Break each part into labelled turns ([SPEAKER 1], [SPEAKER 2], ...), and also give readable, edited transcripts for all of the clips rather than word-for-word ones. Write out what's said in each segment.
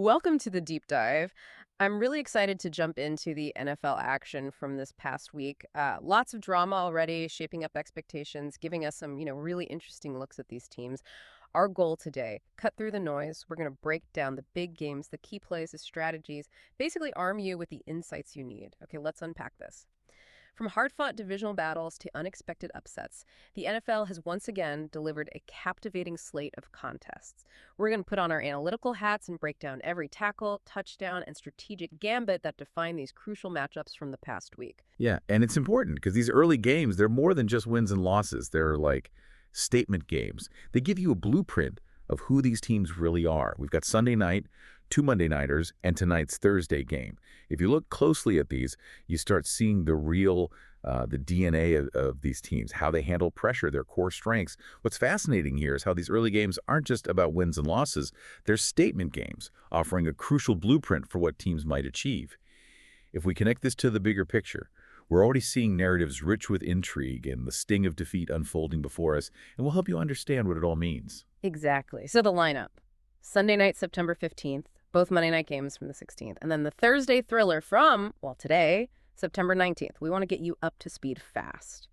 [SPEAKER 1] Welcome to the deep dive. I'm really excited to jump into the NFL action from this past week. Lots of drama already, shaping up expectations, giving us some, really interesting looks at these teams. Our goal today, cut through the noise. We're going to break down the big games, the key plays, the strategies, basically arm you with the insights you need. Okay, let's unpack this. From hard-fought divisional battles to unexpected upsets, the NFL has once again delivered a captivating slate of contests. We're going to put on our analytical hats and break down every tackle, touchdown, and strategic gambit that define these crucial matchups from the past week.
[SPEAKER 2] Yeah, and it's important because these early games, they're more than just wins and losses. They're like statement games. They give you a blueprint of who these teams really are. We've got Sunday night, two Monday nighters, and tonight's Thursday game. If you look closely at these, you start seeing the real, the DNA of these teams, how they handle pressure, their core strengths. What's fascinating here is how these early games aren't just about wins and losses. They're statement games, offering a crucial blueprint for what teams might achieve. If we connect this to the bigger picture, we're already seeing narratives rich with intrigue and the sting of defeat unfolding before us, and we'll help you understand what it all means.
[SPEAKER 1] Exactly. So the lineup. Sunday night, September 15th, both Monday night games from the 16th. And then the Thursday thriller from, today, September 19th. We want to get you up to speed fast.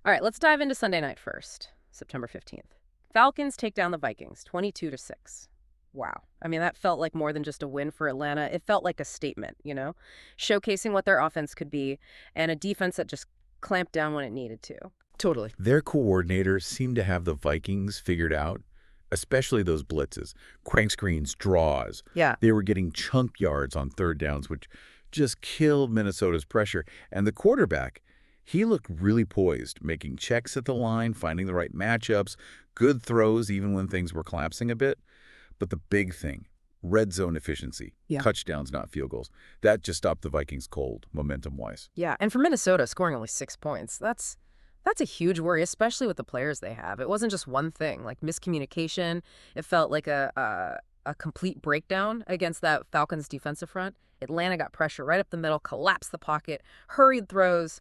[SPEAKER 1] All right, let's dive into Sunday night first, September 15th. Falcons take down the Vikings, 22-6. Wow. I mean, that felt like more than just a win for Atlanta. It felt like a statement, showcasing what their offense could be and a defense that just clamped down when it needed to. Totally.
[SPEAKER 2] Their coordinators seem to have the Vikings figured out, especially those blitzes, crank screens, draws.
[SPEAKER 1] Yeah.
[SPEAKER 2] They were getting chunk yards on third downs, which just killed Minnesota's pressure. And the quarterback, he looked really poised, making checks at the line, finding the right matchups, good throws even when things were collapsing a bit. But the big thing, red zone efficiency, touchdowns, not field goals. That just stopped the Vikings cold, momentum-wise.
[SPEAKER 1] Yeah, and for Minnesota, scoring only 6 points, that's a huge worry, especially with the players they have. It wasn't just one thing, like miscommunication. It felt like a complete breakdown against that Falcons defensive front. Atlanta got pressure right up the middle, collapsed the pocket, hurried throws,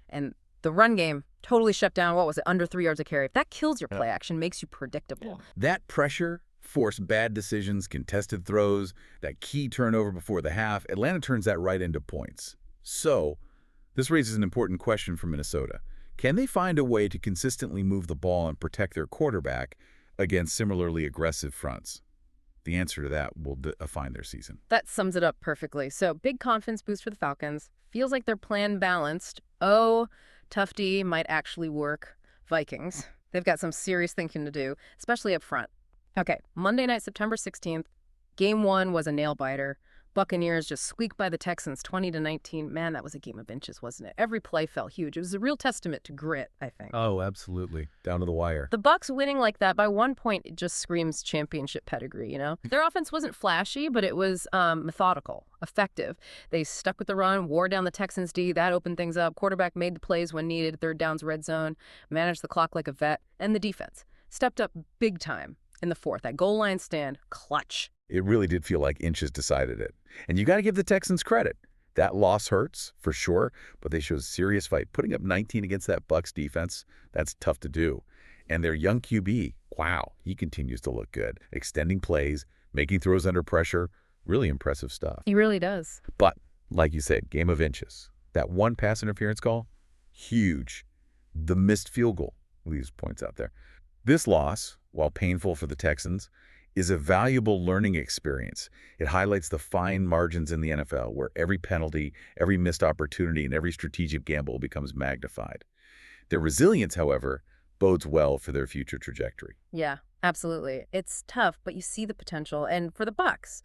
[SPEAKER 1] and the run game totally shut down. What was it, under 3 yards a carry? That kills your play action, makes you predictable.
[SPEAKER 2] That pressure forced bad decisions, contested throws, that key turnover before the half. Atlanta turns that right into points. So this raises an important question for Minnesota. Can they find a way to consistently move the ball and protect their quarterback against similarly aggressive fronts? The answer to that will define their season.
[SPEAKER 1] That sums it up perfectly. So big confidence boost for the Falcons. Feels like their plan balanced. Oh, tough D might actually work. Vikings. They've got some serious thinking to do, especially up front. Okay, Monday night, September 16th. Game 1 was a nail-biter. Buccaneers just squeaked by the Texans 20-19. Man, that was a game of inches, wasn't it? Every play felt huge. It was a real testament to grit, I think.
[SPEAKER 2] Oh, absolutely. Down to the wire.
[SPEAKER 1] The Bucs winning like that by 1 point, it just screams championship pedigree, Their offense wasn't flashy, but it was methodical, effective. They stuck with the run, wore down the Texans' D. That opened things up. Quarterback made the plays when needed, third downs, red zone, managed the clock like a vet. And the defense stepped up big time in the fourth. That goal line stand, clutch.
[SPEAKER 2] It really did feel like inches decided it. And you got to give the Texans credit. That loss hurts, for sure, but they showed a serious fight. Putting up 19 against that Bucs defense, that's tough to do. And their young QB, wow, he continues to look good. Extending plays, making throws under pressure, really impressive stuff.
[SPEAKER 1] He really does.
[SPEAKER 2] But, like you said, game of inches. That one pass interference call, huge. The missed field goal leaves points out there. This loss, while painful for the Texans, is a valuable learning experience. It highlights the fine margins in the NFL where every penalty, every missed opportunity, and every strategic gamble becomes magnified. Their resilience, however, bodes well for their future trajectory.
[SPEAKER 1] Yeah, absolutely. It's tough, but you see the potential. And for the Bucs,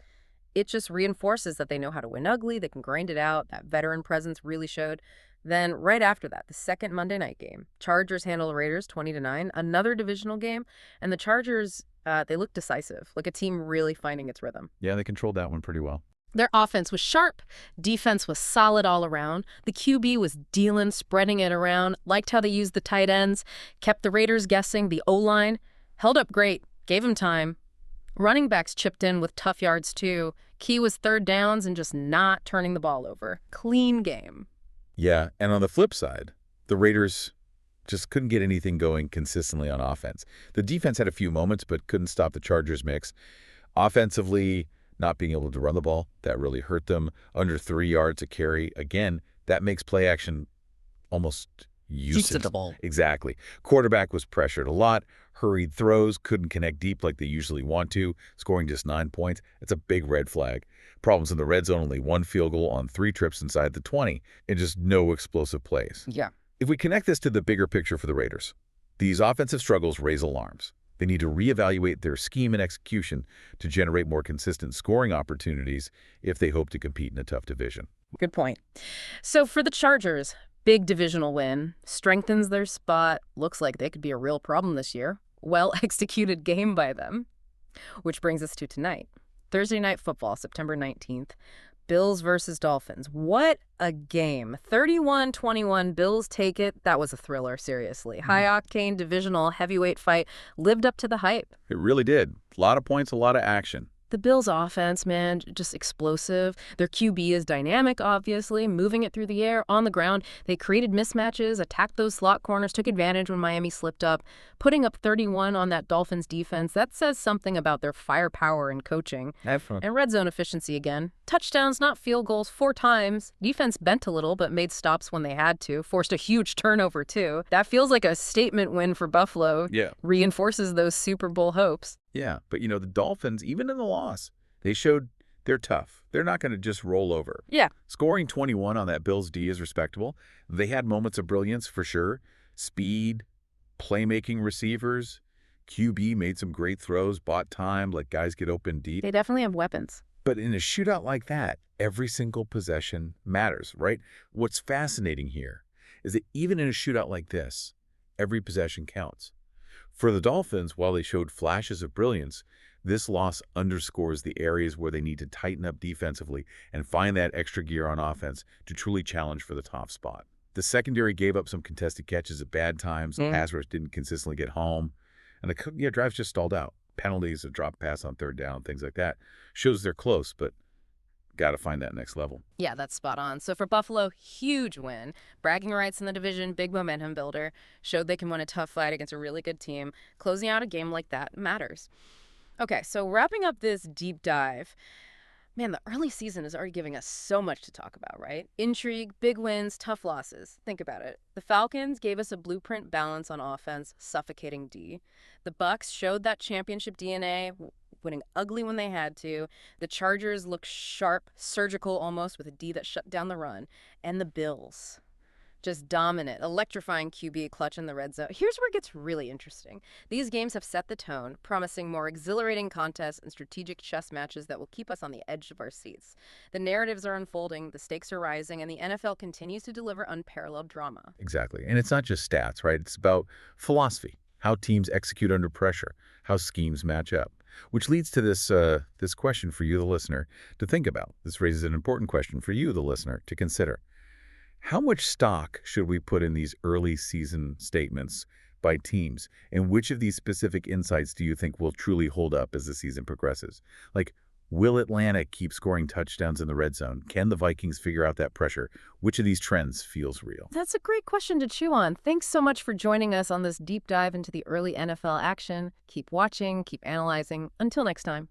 [SPEAKER 1] it just reinforces that they know how to win ugly. They can grind it out. That veteran presence really showed. Then right after that, the second Monday night game, Chargers handle the Raiders 20-9, another divisional game. And the Chargers, they look decisive, like a team really finding its rhythm.
[SPEAKER 2] Yeah, they controlled that one pretty well.
[SPEAKER 1] Their offense was sharp. Defense was solid all around. The QB was dealing, spreading it around, liked how they used the tight ends, kept the Raiders guessing. The O-line held up great, gave them time. Running backs chipped in with tough yards too. Key was third downs and just not turning the ball over. Clean game.
[SPEAKER 2] Yeah, and on the flip side, the Raiders just couldn't get anything going consistently on offense. The defense had a few moments, but couldn't stop the Chargers' mix. Offensively, not being able to run the ball, that really hurt them. Under 3 yards a carry, again, that makes play action almost
[SPEAKER 3] Keeps it
[SPEAKER 2] useless.
[SPEAKER 3] the ball.
[SPEAKER 2] Exactly. Quarterback was pressured a lot. Hurried throws, couldn't connect deep like they usually want to, scoring just 9 points. It's a big red flag. Problems in the red zone, only 1 field goal on 3 trips inside the 20, and just no explosive plays.
[SPEAKER 1] Yeah.
[SPEAKER 2] If we connect this to the bigger picture for the Raiders, these offensive struggles raise alarms. They need to reevaluate their scheme and execution to generate more consistent scoring opportunities if they hope to compete in a tough division.
[SPEAKER 1] Good point. So for the Chargers, big divisional win, strengthens their spot, looks like they could be a real problem this year. Well-executed game by them. Which brings us to tonight. Thursday Night Football, September 19th. Bills versus Dolphins. What a game. 31-21, Bills take it. That was a thriller, seriously. High-octane, divisional, heavyweight fight lived up to the hype.
[SPEAKER 2] It really did. A lot of points, a lot of action.
[SPEAKER 1] The Bills' offense, man, just explosive. Their QB is dynamic, obviously, moving it through the air, on the ground. They created mismatches, attacked those slot corners, took advantage when Miami slipped up. Putting up 31 on that Dolphins defense, that says something about their firepower and coaching.
[SPEAKER 3] Excellent.
[SPEAKER 1] And red zone efficiency again. Touchdowns, not field goals, 4 times. Defense bent a little, but made stops when they had to. Forced a huge turnover, too. That feels like a statement win for Buffalo.
[SPEAKER 2] Yeah.
[SPEAKER 1] Reinforces those Super Bowl hopes.
[SPEAKER 2] Yeah, but the Dolphins, even in the loss, they showed they're tough. They're not going to just roll over.
[SPEAKER 1] Yeah.
[SPEAKER 2] Scoring 21 on that Bills D is respectable. They had moments of brilliance for sure. Speed, playmaking receivers. QB made some great throws, bought time, let guys get open deep.
[SPEAKER 1] They definitely have weapons.
[SPEAKER 2] But in a shootout like that, every single possession matters, right? What's fascinating here is that even in a shootout like this, every possession counts. For the Dolphins, while they showed flashes of brilliance, this loss underscores the areas where they need to tighten up defensively and find that extra gear on offense to truly challenge for the top spot. The secondary gave up some contested catches at bad times. Pass rush didn't consistently get home. And the drives just stalled out. Penalties, a drop pass on 3rd down, things like that. Shows they're close, but got to find that next level.
[SPEAKER 1] Yeah, that's spot on. So for Buffalo, huge win. Bragging rights in the division, big momentum builder. Showed they can win a tough fight against a really good team. Closing out a game like that matters. Okay, so wrapping up this deep dive, man, the early season is already giving us so much to talk about, right? Intrigue, big wins, tough losses. Think about it. The Falcons gave us a blueprint balance on offense, suffocating D. The Bucs showed that championship DNA, winning ugly when they had to. The Chargers looked sharp, surgical almost, with a D that shut down the run. And the Bills, just dominant, electrifying QB clutch in the red zone. Here's where it gets really interesting. These games have set the tone, promising more exhilarating contests and strategic chess matches that will keep us on the edge of our seats. The narratives are unfolding, the stakes are rising, and the NFL continues to deliver unparalleled drama.
[SPEAKER 2] Exactly. And it's not just stats, right? It's about philosophy, how teams execute under pressure, how schemes match up. Which leads to this question for you, the listener, to think about. This raises an important question for you, the listener, to consider. How much stock should we put in these early season statements by teams? And which of these specific insights do you think will truly hold up as the season progresses? Like, will Atlanta keep scoring touchdowns in the red zone? Can the Vikings figure out that pressure? Which of these trends feels real?
[SPEAKER 1] That's a great question to chew on. Thanks so much for joining us on this deep dive into the early NFL action. Keep watching, keep analyzing. Until next time.